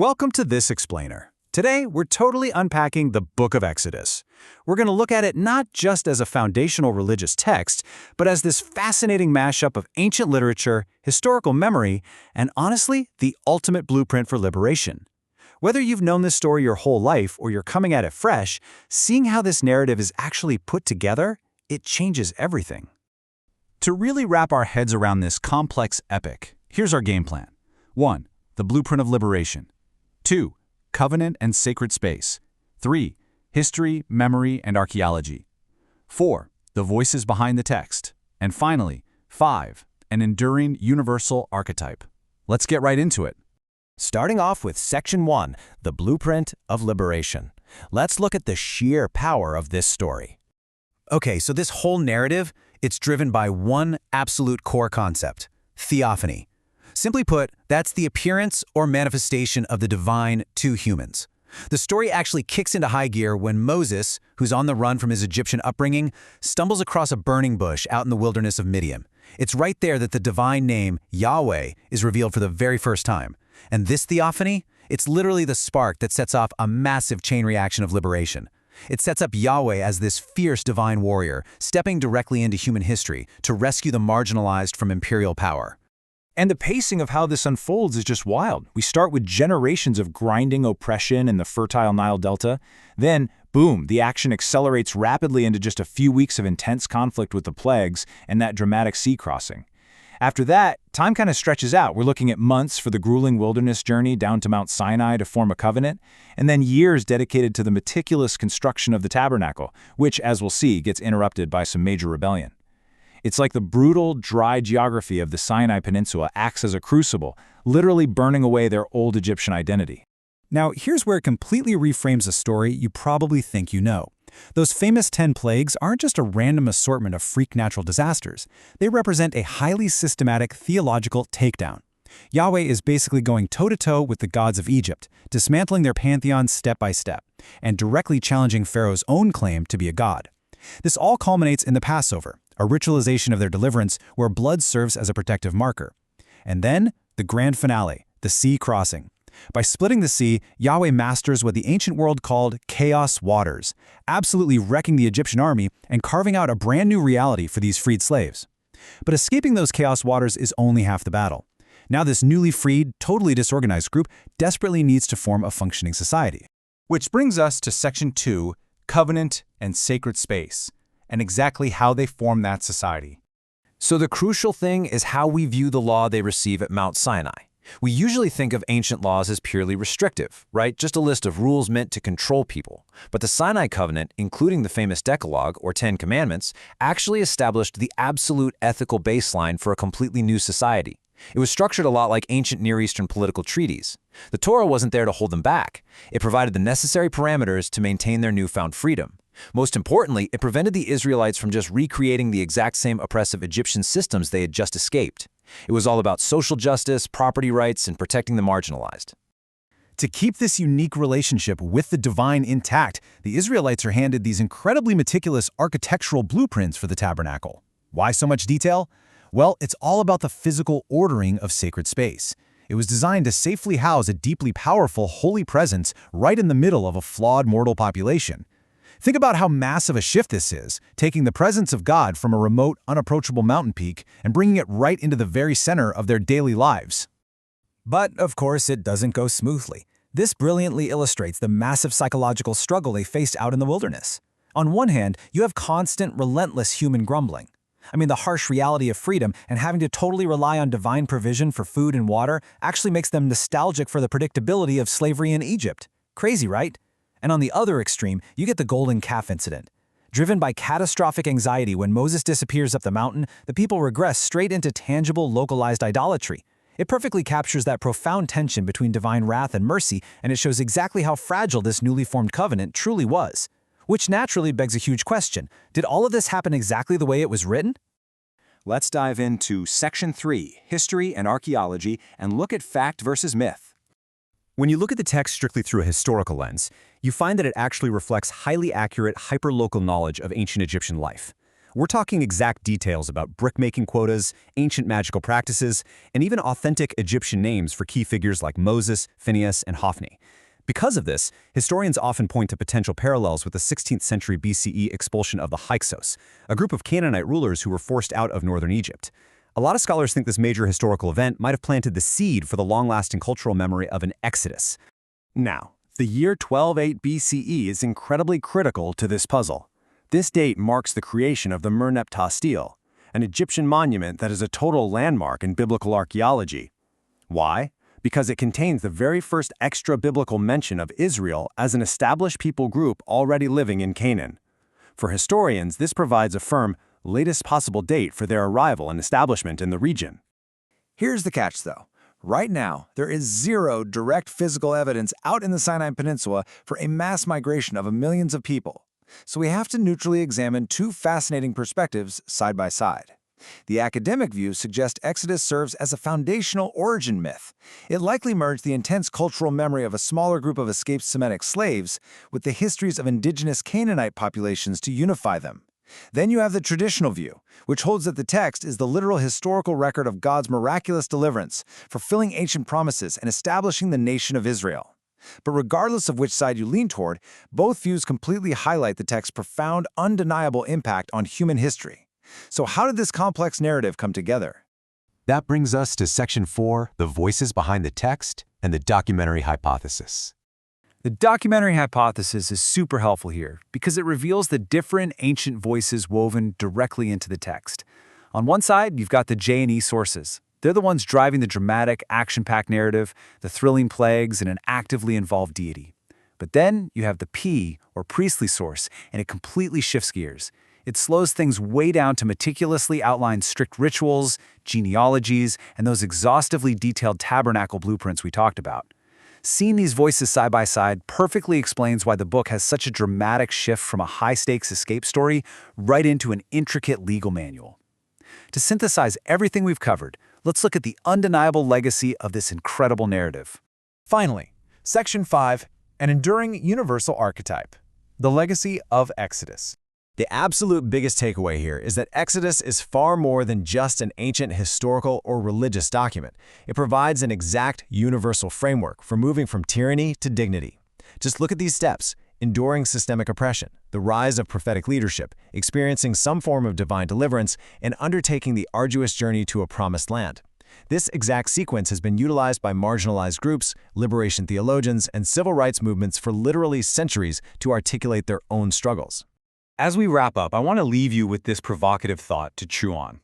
Welcome to This Explainer. Today, we're totally unpacking the Book of Exodus. We're going to look at it not just as a foundational religious text, but as this fascinating mashup of ancient literature, historical memory, and honestly, the ultimate blueprint for liberation. Whether you've known this story your whole life or you're coming at it fresh, seeing how this narrative is actually put together, it changes everything. To really wrap our heads around this complex epic, here's our game plan. 1. The blueprint of liberation. 2. Covenant and sacred space. 3. History, memory, and archaeology. 4. The voices behind the text. And finally, 5. An enduring universal archetype. Let's get right into it. Starting off with Section 1, the blueprint of liberation. Let's look at the sheer power of this story. Okay, so this whole narrative, it's driven by one absolute core concept: theophany. Simply put, that's the appearance or manifestation of the divine to humans. The story actually kicks into high gear when Moses, who's on the run from his Egyptian upbringing, stumbles across a burning bush out in the wilderness of Midian. It's right there that the divine name, Yahweh, is revealed for the very first time. And this theophany, it's literally the spark that sets off a massive chain reaction of liberation. It sets up Yahweh as this fierce divine warrior, stepping directly into human history to rescue the marginalized from imperial power. And the pacing of how this unfolds is just wild. We start with generations of grinding oppression in the fertile Nile Delta. Then, boom, the action accelerates rapidly into just a few weeks of intense conflict with the plagues and that dramatic sea crossing. After that, time kind of stretches out. We're looking at months for the grueling wilderness journey down to Mount Sinai to form a covenant, and then years dedicated to the meticulous construction of the Tabernacle, which, as we'll see, gets interrupted by some major rebellion. It's like the brutal, dry geography of the Sinai Peninsula acts as a crucible, literally burning away their old Egyptian identity. Now, here's where it completely reframes a story you probably think you know. Those famous 10 plagues aren't just a random assortment of freak natural disasters. They represent a highly systematic theological takedown. Yahweh is basically going toe-to-toe with the gods of Egypt, dismantling their pantheon step by step, and directly challenging Pharaoh's own claim to be a god. This all culminates in the Passover, a ritualization of their deliverance where blood serves as a protective marker. And then, the grand finale, the sea crossing. By splitting the sea, Yahweh masters what the ancient world called chaos waters, absolutely wrecking the Egyptian army and carving out a brand new reality for these freed slaves. But escaping those chaos waters is only half the battle. Now this newly freed, totally disorganized group desperately needs to form a functioning society. Which brings us to Section 2, Covenant and Sacred Space, and exactly how they form that society. So the crucial thing is how we view the law they receive at Mount Sinai. We usually think of ancient laws as purely restrictive, right? Just a list of rules meant to control people. But the Sinai Covenant, including the famous Decalogue, or 10 Commandments, actually established the absolute ethical baseline for a completely new society. It was structured a lot like ancient Near Eastern political treaties. The Torah wasn't there to hold them back. It provided the necessary parameters to maintain their newfound freedom. Most importantly, it prevented the Israelites from just recreating the exact same oppressive Egyptian systems they had just escaped. It was all about social justice, property rights, and protecting the marginalized. To keep this unique relationship with the divine intact, the Israelites are handed these incredibly meticulous architectural blueprints for the tabernacle. Why so much detail? Well, it's all about the physical ordering of sacred space. It was designed to safely house a deeply powerful, holy presence right in the middle of a flawed mortal population. Think about how massive a shift this is, taking the presence of God from a remote, unapproachable mountain peak and bringing it right into the very center of their daily lives. But, of course, it doesn't go smoothly. This brilliantly illustrates the massive psychological struggle they faced out in the wilderness. On one hand, you have constant, relentless human grumbling. The harsh reality of freedom and having to totally rely on divine provision for food and water actually makes them nostalgic for the predictability of slavery in Egypt. Crazy, right? And on the other extreme, you get the golden calf incident. Driven by catastrophic anxiety when Moses disappears up the mountain, the people regress straight into tangible, localized idolatry. It perfectly captures that profound tension between divine wrath and mercy, and it shows exactly how fragile this newly formed covenant truly was. Which naturally begs a huge question. Did all of this happen exactly the way it was written? Let's dive into Section 3, History and Archaeology, and look at fact versus myth. When you look at the text strictly through a historical lens, you find that it actually reflects highly accurate, hyperlocal knowledge of ancient Egyptian life. We're talking exact details about brick-making quotas, ancient magical practices, and even authentic Egyptian names for key figures like Moses, Phineas, and Hophni. Because of this, historians often point to potential parallels with the 16th century BCE expulsion of the Hyksos, a group of Canaanite rulers who were forced out of northern Egypt. A lot of scholars think this major historical event might have planted the seed for the long-lasting cultural memory of an exodus. Now, the year 1208 BCE is incredibly critical to this puzzle. This date marks the creation of the Merneptah stele, an Egyptian monument that is a total landmark in biblical archaeology. Why? Because it contains the very first extra-biblical mention of Israel as an established people group already living in Canaan. For historians, this provides a firm, latest possible date for their arrival and establishment in the region. Here's the catch, though. Right now, there is zero direct physical evidence out in the Sinai Peninsula for a mass migration of millions of people. So we have to neutrally examine two fascinating perspectives side by side. The academic view suggests Exodus serves as a foundational origin myth. It likely merged the intense cultural memory of a smaller group of escaped Semitic slaves with the histories of indigenous Canaanite populations to unify them. Then you have the traditional view, which holds that the text is the literal historical record of God's miraculous deliverance, fulfilling ancient promises and establishing the nation of Israel. But regardless of which side you lean toward, both views completely highlight the text's profound, undeniable impact on human history. So how did this complex narrative come together? That brings us to Section 4, the voices behind the text and the documentary hypothesis. The documentary hypothesis is super helpful here because it reveals the different ancient voices woven directly into the text. On one side, you've got the J&E sources. They're the ones driving the dramatic, action-packed narrative, the thrilling plagues, and an actively involved deity. But then you have the P, or priestly source, and it completely shifts gears. It slows things way down to meticulously outline strict rituals, genealogies, and those exhaustively detailed tabernacle blueprints we talked about. Seeing these voices side by side perfectly explains why the book has such a dramatic shift from a high-stakes escape story right into an intricate legal manual. To synthesize everything we've covered, let's look at the undeniable legacy of this incredible narrative. Finally, Section 5, an enduring universal archetype, the legacy of Exodus. The absolute biggest takeaway here is that Exodus is far more than just an ancient historical or religious document. It provides an exact universal framework for moving from tyranny to dignity. Just look at these steps: enduring systemic oppression, the rise of prophetic leadership, experiencing some form of divine deliverance, and undertaking the arduous journey to a promised land. This exact sequence has been utilized by marginalized groups, liberation theologians, and civil rights movements for literally centuries to articulate their own struggles. As we wrap up, I want to leave you with this provocative thought to chew on.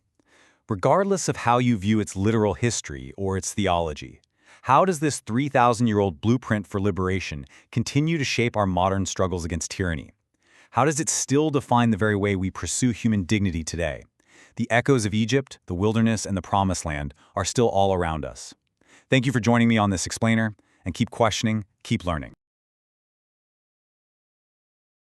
Regardless of how you view its literal history or its theology, how does this 3,000-year-old blueprint for liberation continue to shape our modern struggles against tyranny? How does it still define the very way we pursue human dignity today? The echoes of Egypt, the wilderness, and the Promised Land are still all around us. Thank you for joining me on this explainer, and keep questioning, keep learning.